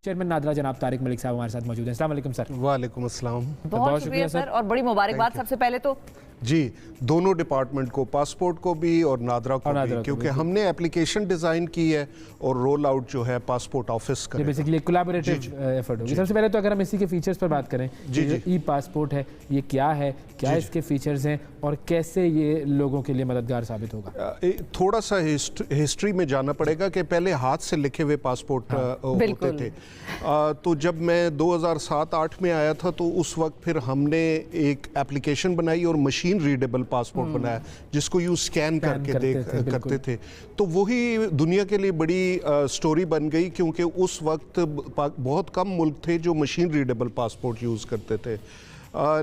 Chairman NADRA जनाब तारिक मलिक साहब हमारे साथ मौजूद हैं। अस्सलाम वालेकुम सर। वालेकुम अस्सलाम। बहुत शुक्रिया सर और बड़ी मुबारकबाद सबसे पहले तो जी दोनों डिपार्टमेंट को, पासपोर्ट को भी और नादरा को भी, क्योंकि हमने एप्लीकेशन डिज़ाइन की है और रोल आउट जो है पासपोर्ट ऑफिस का बेसिकली कोलैबोरेटिव एफर्ट होगी। सबसे पहले तो अगर हम इसी के फीचर्स पर बात करें, ई पासपोर्ट है ये क्या है, क्या इसके फीचर्स हैं और कैसे ये लोगों के लिए मददगार साबित होगा? थोड़ा सा हिस्ट्री में जाना पड़ेगा कि पहले हाथ से लिखे हुए पासपोर्ट होते थे। तो जब मैं 2007-8 में आया था तो उस वक्त फिर हमने एक एप्लीकेशन बनाई और मशीन रीडेबल पासपोर्ट बनाया जिसको यूँ स्कैन करके करते थे। तो वही दुनिया के लिए बड़ी स्टोरी बन गई, क्योंकि उस वक्त बहुत कम मुल्क थे जो मशीन रीडेबल पासपोर्ट यूज़ करते थे।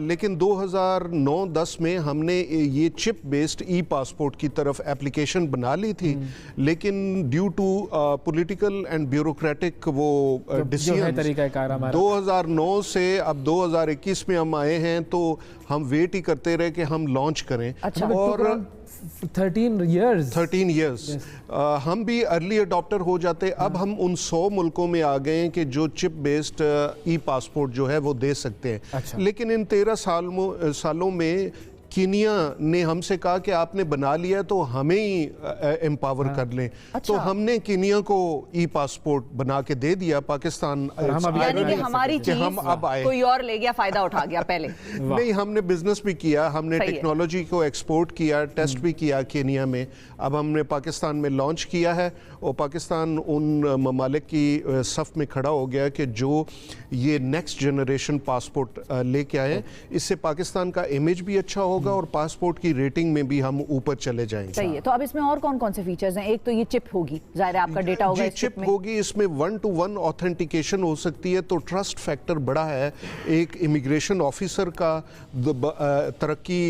लेकिन 2009-10 में हमने ये चिप बेस्ड ई पासपोर्ट की तरफ एप्लीकेशन बना ली थी, लेकिन due to political and bureaucratic वो डिसीजन 2009 से अब 2021 में हम आए हैं, तो हम वेट ही करते रहे कि हम लॉन्च करें। अच्छा, और 13 इयर्स हम भी अर्ली अडॉप्टर हो जाते। अब हम उन 100 मुल्कों में आ गए हैं कि जो चिप बेस्ड ई पासपोर्ट जो है वो दे सकते हैं। अच्छा। लेकिन इन 13 सालों में कीनिया ने हमसे कहा कि आपने बना लिया तो हमें ही एम्पावर कर लें। अच्छा। तो हमने कीनिया को ई पासपोर्ट बना के दे दिया। पाकिस्तान यानी कि हमारी चीज हम अब आए, कोई और ले गया, फायदा उठा गया पहले नहीं, हमने बिजनेस भी किया, हमने टेक्नोलॉजी को एक्सपोर्ट किया, टेस्ट भी किया कीनिया में। अब हमने पाकिस्तान में लॉन्च किया है और पाकिस्तान उन ममालिक की सफ में खड़ा हो गया कि जो ये नेक्स्ट जनरेशन पासपोर्ट लेके आए, इससे पाकिस्तान का इमेज भी अच्छा होगा और पासपोर्ट की रेटिंग में भी हम ऊपर चले जाएंगे। सही है। तो अब इसमें और कौन-कौन से फीचर्स हैं? एक तो ये चिप होगी, जाहिर है आपका डेटा होगा इस चिप होगी, इसमें 1-to-1 ऑथेंटिकेशन हो सकती है, तो ट्रस्ट फैक्टर बड़ा है। एक इमिग्रेशन ऑफिसर का, तरक्की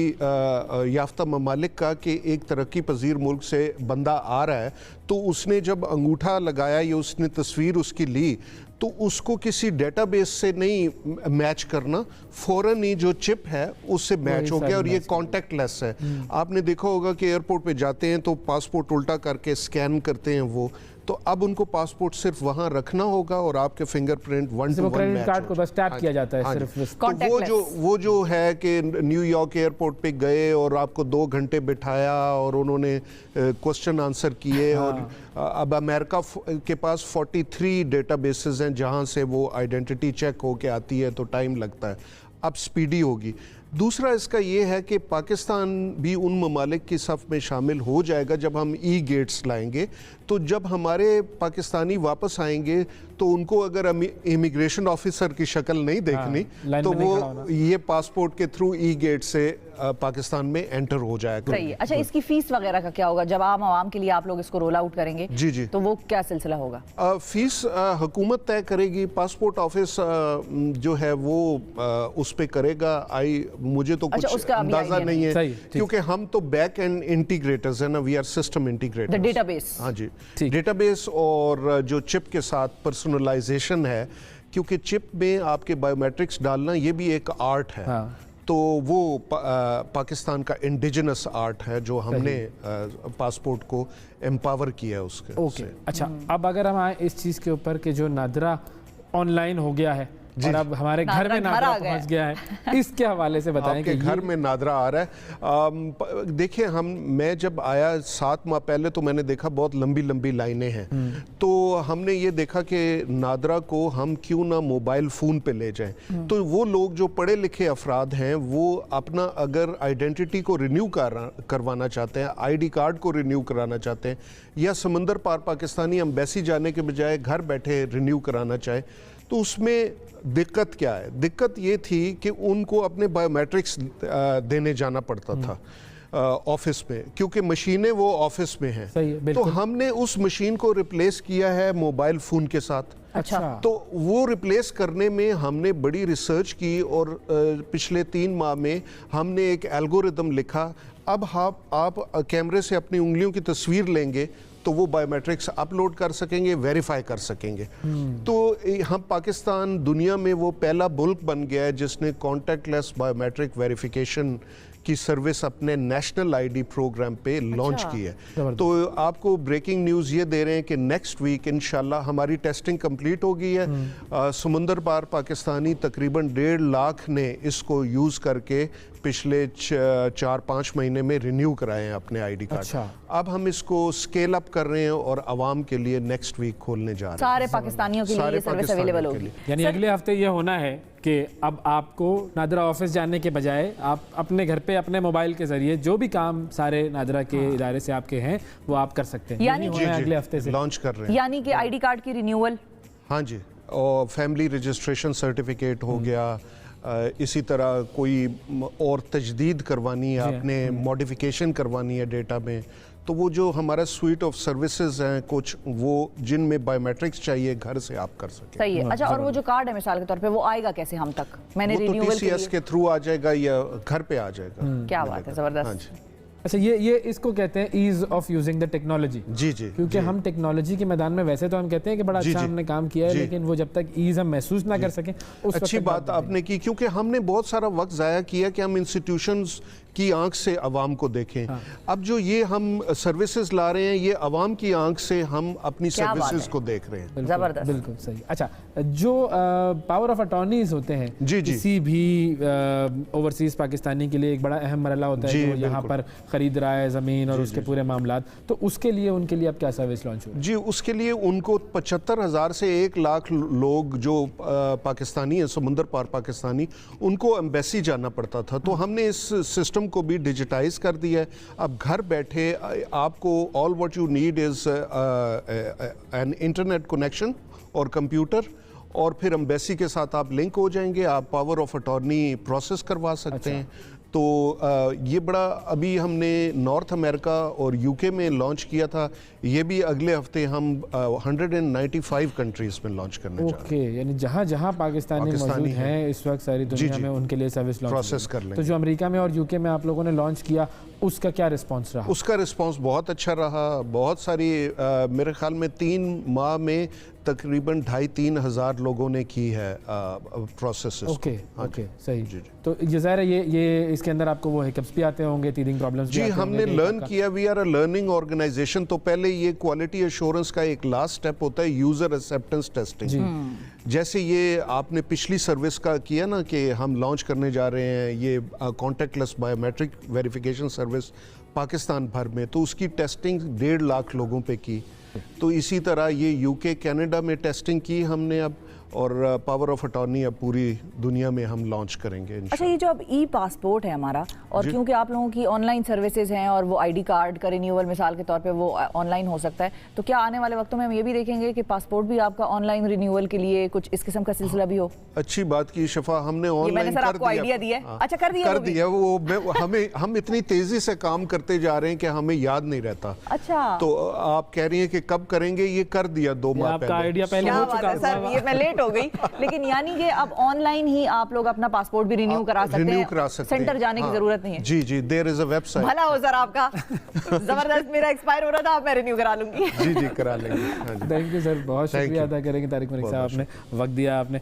याफ्ता ममालिक का, कि एक तरक्की पजीर मुल्क से बंदा आ रहा है तो उसने जब अंगूठा लगाया या उसने तस्वीर उसकी ली तो उसको किसी डेटाबेस से नहीं मैच करना, फौरन ही जो चिप है उससे मैच हो गया और ये कॉन्टैक्टलेस है। आपने देखा होगा कि एयरपोर्ट पे जाते हैं तो पासपोर्ट उल्टा करके स्कैन करते हैं वो, तो अब उनको पासपोर्ट सिर्फ वहां रखना होगा और आपके फिंगरप्रिंट 1-to-1 क्रेडिट कार्ड को बस टैप किया जाता है सिर्फ। तो वो जो है कि न्यूयॉर्क एयरपोर्ट पे गए और आपको 2 घंटे बिठाया और उन्होंने क्वेश्चन आंसर किए। और अब अमेरिका के पास 43 डेटाबेसेस हैं जहां से वो आइडेंटिटी चेक होके आती है, तो टाइम लगता है। अब स्पीडी होगी। दूसरा इसका ये है कि पाकिस्तान भी उन ममालिक की सफ़ में शामिल हो जाएगा जब हम ई गेट्स लाएंगे। तो जब हमारे पाकिस्तानी वापस आएंगे तो उनको अगर इमिग्रेशन ऑफिसर की शक्ल नहीं देखनी तो वो ये पासपोर्ट के थ्रू ई गेट से पाकिस्तान में एंटर हो जाएगा। सही है। अच्छा, इसकी फीस वगैरह का क्या होगा जब आवाम के लिए आप लोग इसको रोल आउट करेंगे? जी तो वो क्या सिलसिला होगा? फीस हुकूमत तय करेगी, पासपोर्ट ऑफिस जो है वो उस पे करेगा। मुझे तो कुछ अंदाजा नहीं है क्योंकि हम तो बैक एंड इंटीग्रेटर्स है ना, we are system integrators. Database, हाँ जी, डेटाबेस और जो चिप के साथ पर्सनलाइजेशन है, क्योंकि चिप में आपके बायोमेट्रिक्स डालना ये भी एक आर्ट है। हाँ। तो वो पाकिस्तान का इंडिजिनस आर्ट है जो हमने पासपोर्ट को एम्पावर किया है उसके। ओके। अच्छा, अब अगर हम आए इस चीज़ के ऊपर कि जो नादरा ऑनलाइन हो गया है और अब हमारे घर में नादरा पहुंच गया है, इसके हवाले से बताएं कि घर में नादरा आ रहा है। देखिए, मैं जब आया 7 माह पहले तो मैंने देखा बहुत लंबी लंबी लाइनें हैं। तो हमने ये देखा कि नादरा को हम क्यों ना मोबाइल फ़ोन पे ले जाएं। तो वो लोग जो पढ़े लिखे अफराद हैं वो अपना अगर आइडेंटिटी को रिन्यू करवाना चाहते हैं, ID कार्ड को रिन्यू कराना चाहते हैं, या समंदर पार पाकिस्तानी एम्बेसी जाने के बजाय घर बैठे रिन्यू कराना चाहे, तो उसमें दिक्कत क्या है? दिक्कत ये थी कि उनको अपने बायोमेट्रिक्स देने जाना पड़ता था ऑफिस में, क्योंकि मशीनें वो ऑफिस में हैं। तो हमने उस मशीन को रिप्लेस किया है मोबाइल फ़ोन के साथ। अच्छा। तो वो रिप्लेस करने में हमने बड़ी रिसर्च की और पिछले 3 माह में हमने एक एल्गोरिदम लिखा। अब आप कैमरे से अपनी उंगलियों की तस्वीर लेंगे तो वो बायोमेट्रिक्स अपलोड कर सकेंगे, वेरीफाई कर सकेंगे। तो हम पाकिस्तान दुनिया में वो पहला मुल्क बन गया है जिसने कॉन्टैक्टलेस बायोमेट्रिक वेरिफिकेशन की सर्विस अपने नेशनल आईडी प्रोग्राम पे लॉन्च की है। तो आपको ब्रेकिंग न्यूज़ ये दे रहे हैं कि नेक्स्ट वीक इंशाल्लाह हमारी टेस्टिंग कंप्लीट हो गई है। समुंदर पार पाकिस्तानी तकरीबन 1.5 लाख ने इसको यूज़ करके पिछले 4-5 महीने में रिन्यू कराए हैं अपने आईडी कार्ड। अब हम इसको स्केल अप कर रहे हैं और आवाम के लिए नेक्स्ट वीक खोलने जा रहे हैं। सारे पाकिस्तानियों के लिए ये सर्विस अवेलेबल होगी। यानी अगले हफ्ते ये होना है कि अब आपको नादरा ऑफिस जाने के बजाय आप अपने घर पे अपने मोबाइल के जरिए जो भी काम सारे नादरा के इदारे से आपके हैं वो आप कर सकते हैं। यानी अगले हफ्ते से लॉन्च कर रहे हैं। यानी कि आईडी कार्ड की रिन्यूअल, हाँ जी, और फैमिली रजिस्ट्रेशन सर्टिफिकेट हो गया, इसी तरह कोई और तजदीद करवानी है आपने, मॉडिफिकेशन करवानी है डेटा में, तो वो जो हमारा स्वीट ऑफ सर्विसेज हैं कुछ वो जिनमें बायोमेट्रिक्स चाहिए घर से आप कर सकें। सही है। अच्छा, और वो जो कार्ड है मिसाल के तौर पे वो आएगा कैसे हम तक? मैंने वो तो रिन्यूअल TCS के थ्रू आ जाएगा या घर पे आ जाएगा। क्या बात है, जबरदस्त। हाँ जी। अच्छा, ये इसको कहते हैं ease of using the technology. जी जी, क्योंकि हम टेक्नोलॉजी के मैदान में वैसे तो हम कहते हैं कि बड़ा अच्छा हमने काम किया है, लेकिन वो जब तक ईज हम महसूस ना कर सकें उस अच्छी बात आपने की, क्योंकि हमने बहुत सारा वक्त ज़ाया किया कि हम इंस्टीट्यूशंस की आंख से आवाम को देखें। अब जो ये हम सर्विसेज ला रहे हैं ये आवाम की आंख से हम अपनी सर्विसेज को देख रहे हैं। जबरदस्त, बिल्कुल सही। अच्छा, जो पावर ऑफ अटॉर्नीज होते हैं किसी भी ओवरसीज पाकिस्तानी के लिए एक बड़ा अहम मरला होता है जो यहाँ पर खरीद रहा है ज़मीन और उसके पूरे मामलात, तो उसके लिए उनके लिए अब क्या सर्विस लॉन्च हुई? जी, उसके लिए उनको 75,000 से 1 लाख लोग जो पाकिस्तानी हैं, समुंदर पार पाकिस्तानी, उनको एम्बेसी जाना पड़ता था। तो हमने इस सिस्टम को भी डिजिटाइज कर दिया है। अब घर बैठे आपको all what you need is an internet connection और कंप्यूटर, और फिर एम्बेसी के साथ आप लिंक हो जाएंगे, आप पावर ऑफ अटॉर्नी प्रोसेस करवा सकते हैं। तो ये बड़ा अभी हमने नॉर्थ अमेरिका और यूके में लॉन्च किया था, ये भी अगले हफ्ते हम 195 कंट्रीज में लॉन्च करने जा रहे हैं। ओके, यानी जहाँ जहाँ पाकिस्तानी मौजूद हैं इस वक्त सारी दुनिया में उनके लिए सर्विस लॉन्च प्रोसेस कर लेंगे। तो जो अमेरिका में और यूके में आप लोगों ने लॉन्च किया उसका क्या रिस्पांस रहा? उसका रिस्पांस बहुत अच्छा रहा। बहुत सारी मेरे ख्याल में 3 माह में तकरीबन 2,500-3 हज़ार लोगों ने की है प्रोसेस। ओके, ओके, सही। तो ये ज़ाहिर है ये इसके अंदर आपको वो हिकअप्स भी आते होंगे, टीथिंग प्रॉब्लम्स भी जी, आते हमने होंगे? लर्न किया, we are a learning organisation. तो पहले ये क्वालिटी एश्योरेंस का एक लास्ट स्टेप होता है यूज़र एक्सेप्टेंस टेस्टिंग। जैसे ये आपने पिछली सर्विस का किया ना कि हम लॉन्च करने जा रहे हैं ये contactless biometric verification service Pakistan भर में, तो उसकी टेस्टिंग 1.5 लाख लोगों पे की। तो इसी तरह ये यूके कनाडा में टेस्टिंग की हमने अब, और पावर ऑफ अटॉर्नी अब पूरी दुनिया में हम लॉन्च करेंगे। अच्छा, ये जो अब ई पासपोर्ट है हमारा, और क्योंकि आप लोगों की ऑनलाइन सर्विसेज हैं और वो आईडी कार्ड का रिन्यूअल मिसाल के तौर पे वो ऑनलाइन हो सकता है, तो क्या आने वाले वक्तों में हम ये भी देखेंगे कि पासपोर्ट भी आपका ऑनलाइन रिन्यूअल के लिए कुछ इस किस्म का सिलसिला भी हो? अच्छी बात की शफा, हमने ऑनलाइन कर दिया। आइडिया दिया है। अच्छा, कर दिया वो हम इतनी तेजी से काम करते जा रहे हैं कि हमें याद नहीं रहता। अच्छा, तो आप कह रही हैं कि कब करेंगे, ये कर दिया 2 माह आपका आइडिया पहले हो चुका सर, ये मैं लेट हो गई। लेकिन यानी कि अब ऑनलाइन ही आप लोग अपना पासपोर्ट भी रिन्यू करा सकते हैं, सेंटर जाने की जरूरत नहीं है। जी जी, देयर इज अ वेबसाइट। भला हो सर आपका। जबरदस्त, मेरा एक्सपायर हो रहा था, अब मैं रिन्यू करा लूंगी। जी जी, करा लेंगे। थैंक यू सर, बहुत शुक्रिया अदा करेंगे तारिक मलिक साहब, आपने वक्त दिया आपने।